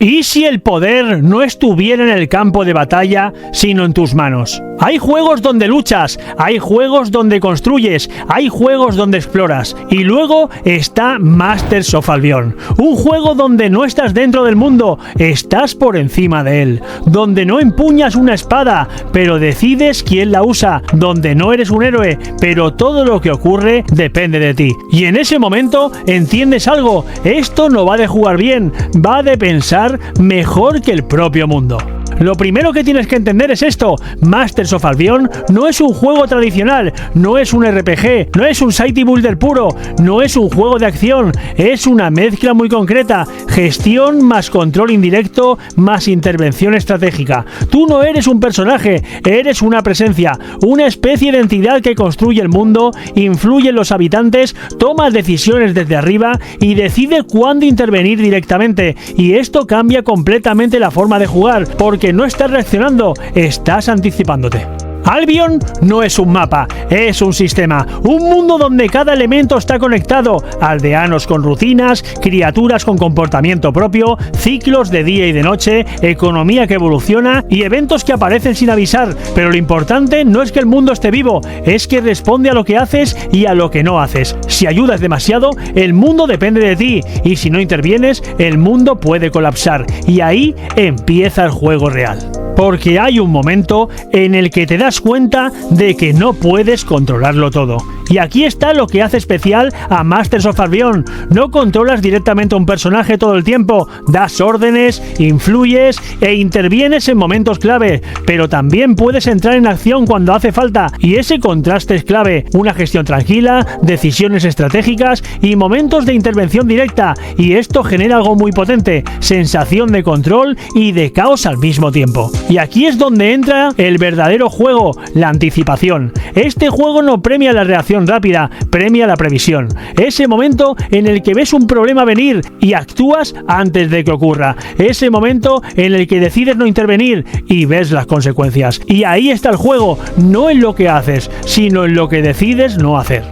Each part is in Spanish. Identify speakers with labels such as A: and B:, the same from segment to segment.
A: ¿Y si el poder no estuviera en el campo de batalla, sino en tus manos? Hay juegos donde luchas, hay juegos donde construyes, hay juegos donde exploras. Y luego está Masters of Albion, un juego donde no estás dentro del mundo, estás por encima de él. Donde no empuñas una espada, pero decides quién la usa. Donde no eres un héroe, pero todo lo que ocurre depende de ti. Y en ese momento entiendes algo, esto no va de jugar bien, va de pensar mejor que el propio mundo. Lo primero que tienes que entender es esto: Masters of Albion no es un juego tradicional, no es un RPG, no es un City Builder puro, no es un juego de acción, es una mezcla muy concreta, gestión más control indirecto más intervención estratégica. Tú no eres un personaje, eres una presencia, una especie de entidad que construye el mundo, influye en los habitantes, toma decisiones desde arriba y decide cuándo intervenir directamente. Y esto cambia completamente la forma de jugar, porque no estás reaccionando, estás anticipándote. Albion no es un mapa, es un sistema, un mundo donde cada elemento está conectado, aldeanos con rutinas, criaturas con comportamiento propio, ciclos de día y de noche, economía que evoluciona y eventos que aparecen sin avisar. Pero lo importante no es que el mundo esté vivo, es que responde a lo que haces y a lo que no haces. Si ayudas demasiado, el mundo depende de ti, y si no intervienes, el mundo puede colapsar, y ahí empieza el juego real. Porque hay un momento en el que te das cuenta de que no puedes controlarlo todo. Y aquí está lo que hace especial a Masters of Albion. No controlas directamente a un personaje todo el tiempo, das órdenes, influyes e intervienes en momentos clave, pero también puedes entrar en acción cuando hace falta, y ese contraste es clave. Una gestión tranquila, decisiones estratégicas y momentos de intervención directa, y esto genera algo muy potente: sensación de control y de caos al mismo tiempo. Y aquí es donde entra el verdadero juego, la anticipación. Este juego no premia la reacción rápida, premia la previsión. Ese momento en el que ves un problema venir y actúas antes de que ocurra. Ese momento en el que decides no intervenir y ves las consecuencias. Y ahí está el juego, no en lo que haces, sino en lo que decides no hacer.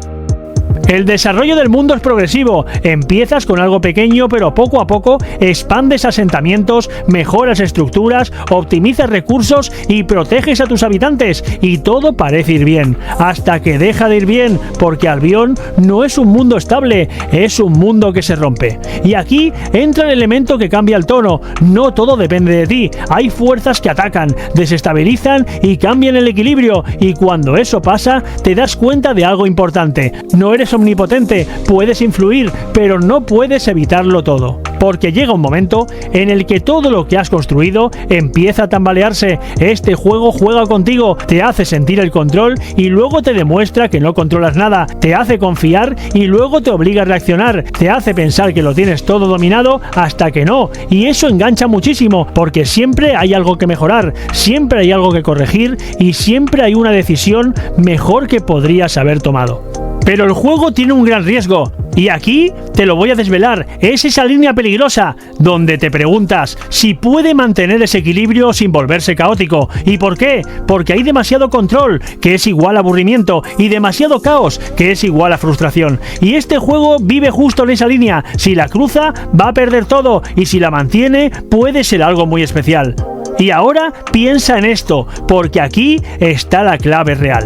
A: El desarrollo del mundo es progresivo. Empiezas con algo pequeño, pero poco a poco expandes asentamientos, mejoras estructuras, optimizas recursos y proteges a tus habitantes. Y todo parece ir bien, hasta que deja de ir bien, porque Albion no es un mundo estable, es un mundo que se rompe. Y aquí entra el elemento que cambia el tono. No todo depende de ti. Hay fuerzas que atacan, desestabilizan y cambian el equilibrio. Y cuando eso pasa, te das cuenta de algo importante. No eres omnipotente, puedes influir, pero no puedes evitarlo todo. Porque llega un momento en el que todo lo que has construido empieza a tambalearse. Este juego juega contigo, te hace sentir el control y luego te demuestra que no controlas nada. Te hace confiar y luego te obliga a reaccionar. Te hace pensar que lo tienes todo dominado hasta que no. Y eso engancha muchísimo, porque siempre hay algo que mejorar, siempre hay algo que corregir y siempre hay una decisión mejor que podrías haber tomado. Pero el juego tiene un gran riesgo, y aquí te lo voy a desvelar. Es esa línea peligrosa donde te preguntas si puede mantener ese equilibrio sin volverse caótico. ¿Y por qué? Porque hay demasiado control, que es igual a aburrimiento, y demasiado caos, que es igual a frustración. Y este juego vive justo en esa línea. Si la cruza, va a perder todo, y si la mantiene, puede ser algo muy especial. Y ahora piensa en esto, porque aquí está la clave real.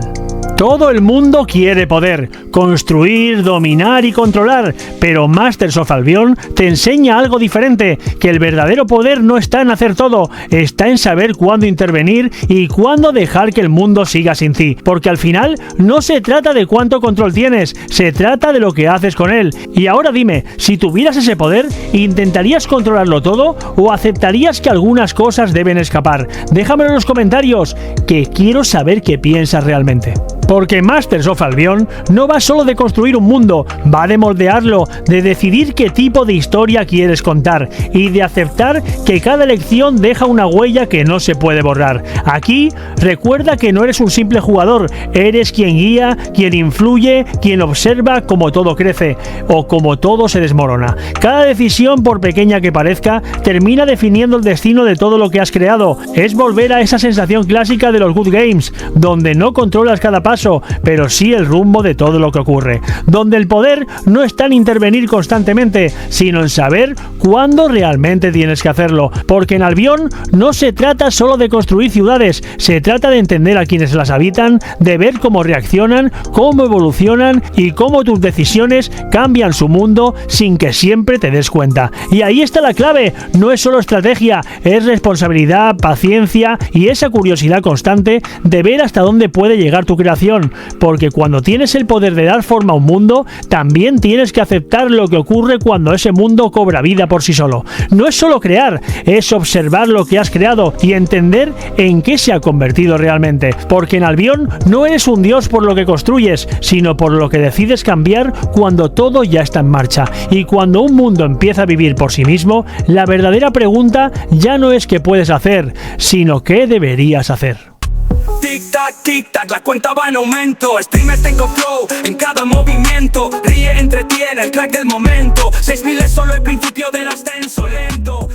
A: Todo el mundo quiere poder, construir, dominar y controlar, pero Masters of Albion te enseña algo diferente, que el verdadero poder no está en hacer todo, está en saber cuándo intervenir y cuándo dejar que el mundo siga sin ti, porque al final no se trata de cuánto control tienes, se trata de lo que haces con él. Y ahora dime, si tuvieras ese poder, ¿intentarías controlarlo todo o aceptarías que algunas cosas deben escapar? Déjamelo en los comentarios, que quiero saber qué piensas realmente. Porque Masters of Albion no va solo de construir un mundo, va de moldearlo, de decidir qué tipo de historia quieres contar y de aceptar que cada elección deja una huella que no se puede borrar. Aquí, recuerda que no eres un simple jugador, eres quien guía, quien influye, quien observa cómo todo crece o cómo todo se desmorona. Cada decisión, por pequeña que parezca, termina definiendo el destino de todo lo que has creado. Es volver a esa sensación clásica de los Good Games, donde no controlas cada paso, paso, pero sí el rumbo de todo lo que ocurre. Donde el poder no está en intervenir constantemente, sino en saber cuándo realmente tienes que hacerlo. Porque en Albion no se trata solo de construir ciudades, se trata de entender a quienes las habitan, de ver cómo reaccionan, cómo evolucionan y cómo tus decisiones cambian su mundo sin que siempre te des cuenta. Y ahí está la clave, no es solo estrategia, es responsabilidad, paciencia y esa curiosidad constante de ver hasta dónde puede llegar tu creación, porque cuando tienes el poder de dar forma a un mundo, también tienes que aceptar lo que ocurre cuando ese mundo cobra vida por sí solo. No es solo crear, es observar lo que has creado y entender en qué se ha convertido realmente, porque en Albion no eres un dios por lo que construyes, sino por lo que decides cambiar cuando todo ya está en marcha. Y cuando un mundo empieza a vivir por sí mismo, la verdadera pregunta ya no es qué puedes hacer, sino qué deberías hacer.
B: Tic tac, la cuenta va en aumento. Streamer tengo flow en cada movimiento. Ríe, entretiene, el crack del momento. 6000 es solo el principio del ascenso lento.